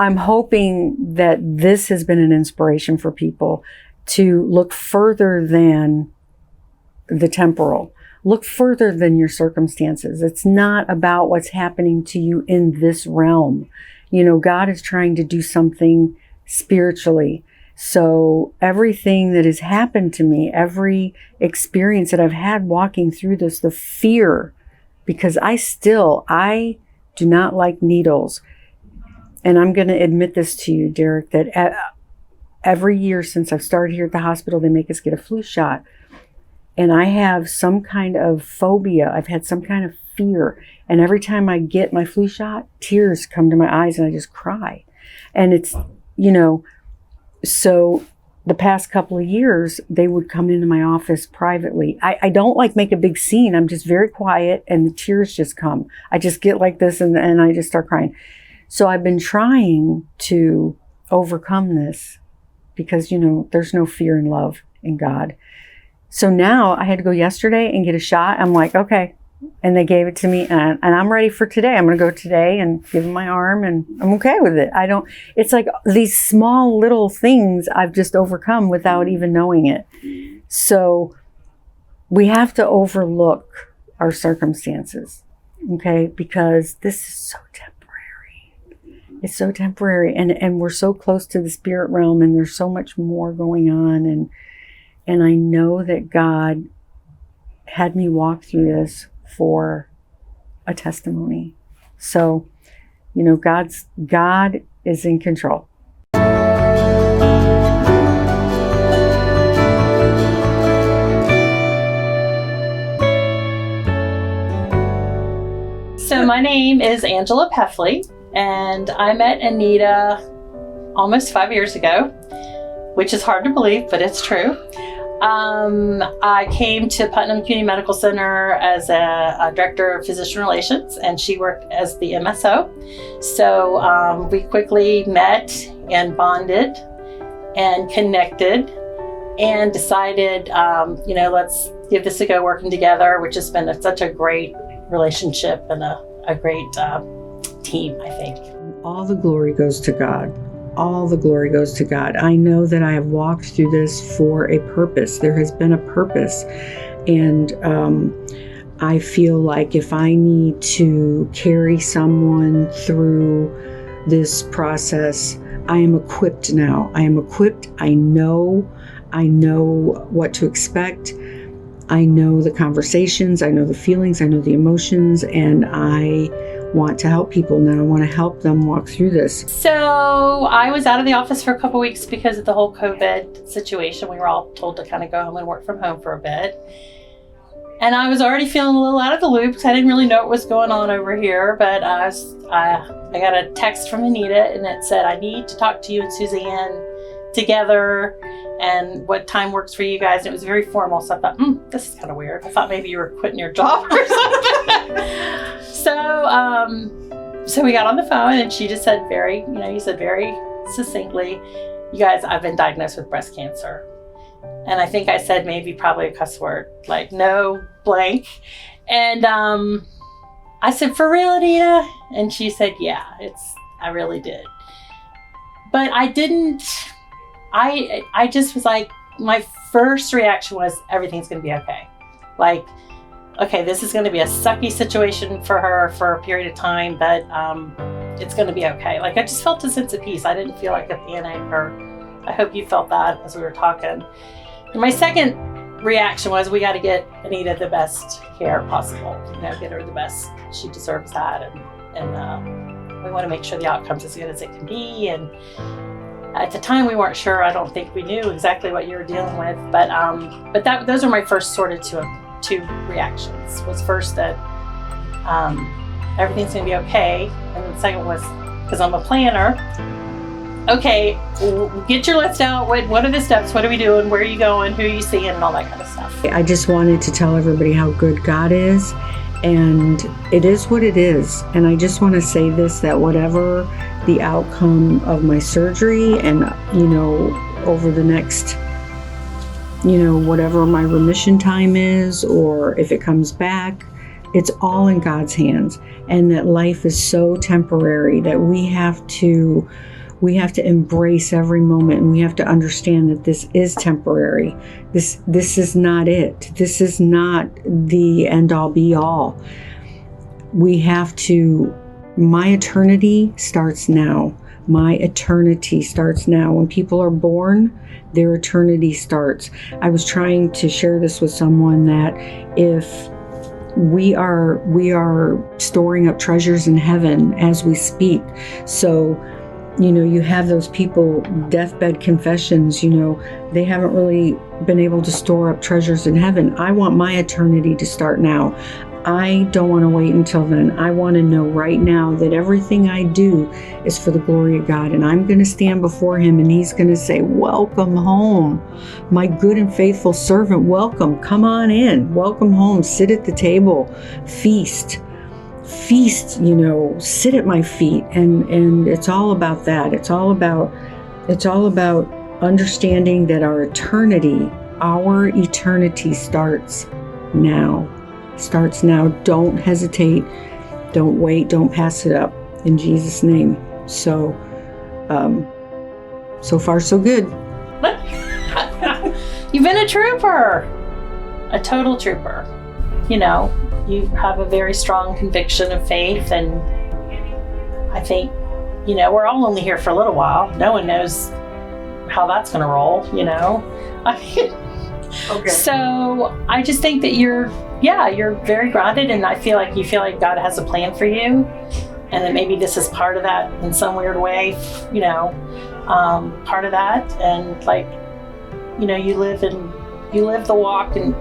I'm hoping that this has been an inspiration for people to look further than the temporal. Look further than your circumstances. It's not about what's happening to you in this realm. You know, God is trying to do something spiritually. So everything that has happened to me, every experience that I've had walking through this, the fear, because I do not like needles. And I'm going to admit this to you, Derek, that every year since I've started here at the hospital, they make us get a flu shot. And I have some kind of phobia. I've had some kind of fear. And every time I get my flu shot, tears come to my eyes and I just cry. And it's, you know, so the past couple of years, they would come into my office privately. I don't like make a big scene. I'm just very quiet and the tears just come. I just get like this and I just start crying. So I've been trying to overcome this because, you know, there's no fear in love in God. So now I had to go yesterday and get a shot. I'm like, okay. And they gave it to me and I'm ready for today. I'm going to go today and give them my arm and I'm okay with it. It's like these small little things I've just overcome without even knowing it. So we have to overlook our circumstances, okay? Because this is so temporary. It's so temporary and we're so close to the spirit realm and there's so much more going on. And I know that God had me walk through this for a testimony. So, you know, God is in control. So my name is Angela Peffley, and I met Anita almost 5 years ago, which is hard to believe, but it's true. I came to Putnam Community Medical Center as a director of physician relations, and she worked as the MSO. So we quickly met and bonded and connected and decided, let's give this a go working together, which has been such a great relationship and a great team, I think. All the glory goes to God. All the glory goes to God. I know that I have walked through this for a purpose. There has been a purpose. And I feel like if I need to carry someone through this process, I am equipped now. I am equipped. I know what to expect. I know the conversations. I know the feelings. I know the emotions. And I want to help people now. I want to help them walk through this. So I was out of the office for a couple weeks because of the whole COVID situation. We were all told to kind of go home and work from home for a bit. And I was already feeling a little out of the loop because I didn't really know what was going on over here. But I got a text from Anita and it said, I need to talk to you and Suzanne together and what time works for you guys. And it was very formal. So I thought, this is kind of weird. I thought maybe you were quitting your job or something. So we got on the phone and she just said you said very succinctly, you guys, I've been diagnosed with breast cancer. And I think I said probably a cuss word, like no blank. And I said, for real, Anita? And she said, yeah, I really did. But I didn't, I just was like, my first reaction was everything's going to be okay. Like, okay, this is going to be a sucky situation for her for a period of time, but it's going to be okay. Like, I just felt a sense of peace. I didn't feel like a panic, or I hope you felt that as we were talking. And my second reaction was, we got to get Anita the best care possible. Get her the best. She deserves that, and we want to make sure the outcome's as good as it can be. And at the time, we weren't sure. I don't think we knew exactly what you were dealing with, but those are my first sort of two reactions. Was first that everything's going to be okay, and the second was, because I'm a planner, okay, get your list out. What are the steps? What are we doing? Where are you going? Who are you seeing? And all that kind of stuff. I just wanted to tell everybody how good God is, and it is what it is. And I just want to say this, that whatever the outcome of my surgery and, over the next, whatever my remission time is, or if it comes back, It's all in God's hands, and that life is so temporary that we have to embrace every moment, and we have to understand that this is temporary. This is not it. This is not the end all be all. We have to, my eternity starts now. My eternity starts now. When people are born, their eternity starts. I was trying to share this with someone that if we are storing up treasures in heaven as we speak. So, you have those people, deathbed confessions, they haven't really been able to store up treasures in heaven. I want my eternity to start now. I don't want to wait until then. I want to know right now that everything I do is for the glory of God. And I'm going to stand before him, and he's going to say, welcome home, my good and faithful servant. Welcome. Come on in. Welcome home. Sit at the table. Feast, sit at my feet. And it's all about that. It's all about understanding that our eternity starts now. Don't hesitate. Don't wait. Don't pass it up, in Jesus' name. So far so good. You've been a trooper, a total trooper. You have a very strong conviction of faith, and I think, we're all only here for a little while. No one knows how that's going to roll, Okay. So I just think that you're very grounded, and I feel like God has a plan for you, and that maybe this is part of that in some weird way, part of that, and you live the walk, and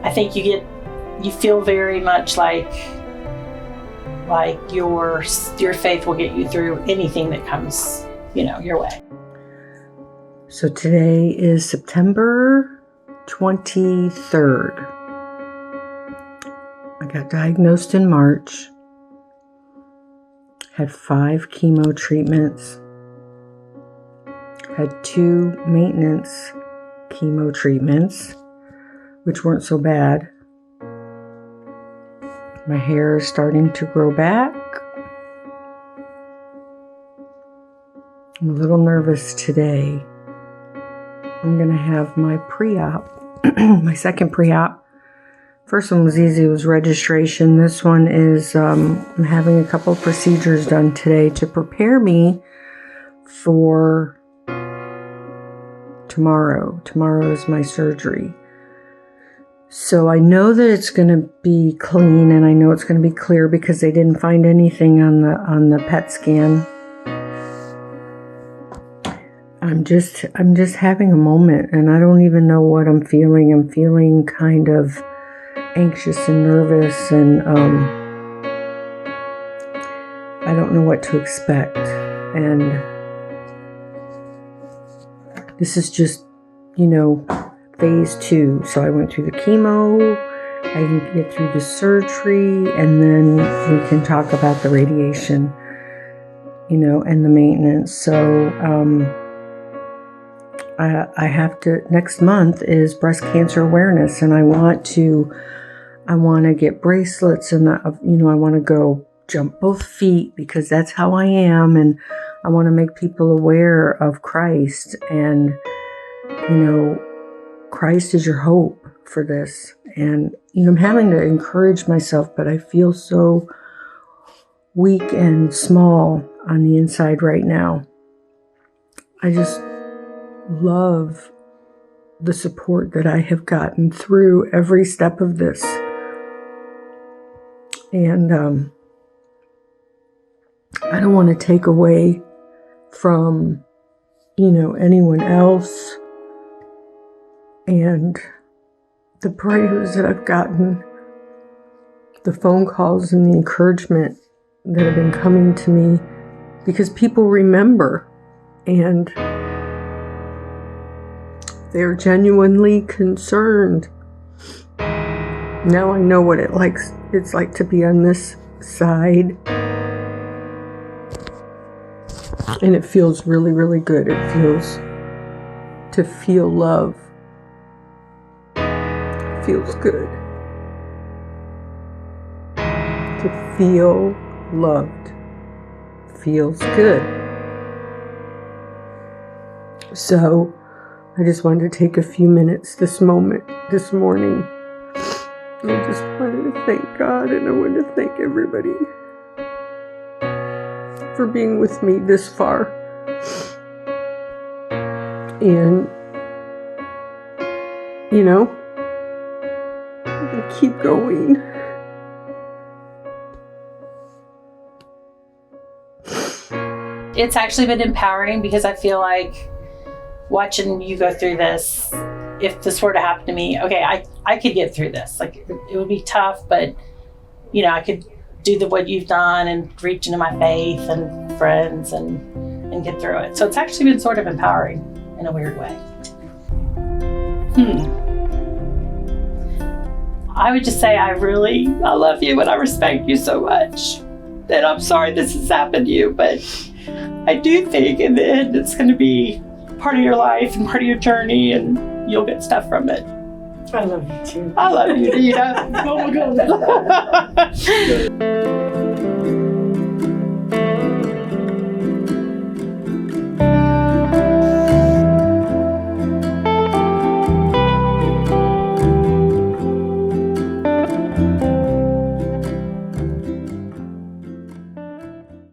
I think you feel very much like your faith will get you through anything that comes, your way. So today is September 23rd. I got diagnosed in March, had 5 chemo treatments, had 2 maintenance chemo treatments, which weren't so bad. My hair is starting to grow back. I'm a little nervous today. I'm going to have my pre-op, my second pre-op. First one was easy, it was registration. This one is, I'm having a couple of procedures done today to prepare me for tomorrow. Tomorrow is my surgery. So I know that it's going to be clean, and I know it's going to be clear because they didn't find anything on the PET scan. I'm just having a moment, and I don't even know what I'm feeling. I'm feeling kind of anxious and nervous, and I don't know what to expect. And this is just, phase 2. So I went through the chemo, I can get through the surgery, and then we can talk about the radiation, and the maintenance. So I have to, next month is breast cancer awareness, and I want to get bracelets, and I want to go jump both feet because that's how I am, and I want to make people aware of Christ, and Christ is your hope for this. And I'm having to encourage myself, but I feel so weak and small on the inside right now. I just love the support that I have gotten through every step of this. And I don't want to take away from, anyone else, and the prayers that I've gotten, the phone calls and the encouragement that have been coming to me, because people remember, and they're genuinely concerned. Now I know what it's like to be on this side. And it feels really, really good. It feels to feel love. feels good. To feel loved feels good. So I just wanted to take a few minutes this morning. I just wanted to thank God, and I want to thank everybody for being with me this far. And, I'm going to keep going. It's actually been empowering because I feel like watching you go through this, if this were to happen to me, okay, I could get through this. Like, it would be tough, but, I could do what you've done and reach into my faith and friends and get through it. So it's actually been sort of empowering in a weird way. I would just say I love you and I respect you so much. And I'm sorry this has happened to you, but I do think in the end it's going to be part of your life and part of your journey, and you'll get stuff from it. I love you too. I love you, Nita. Oh my God.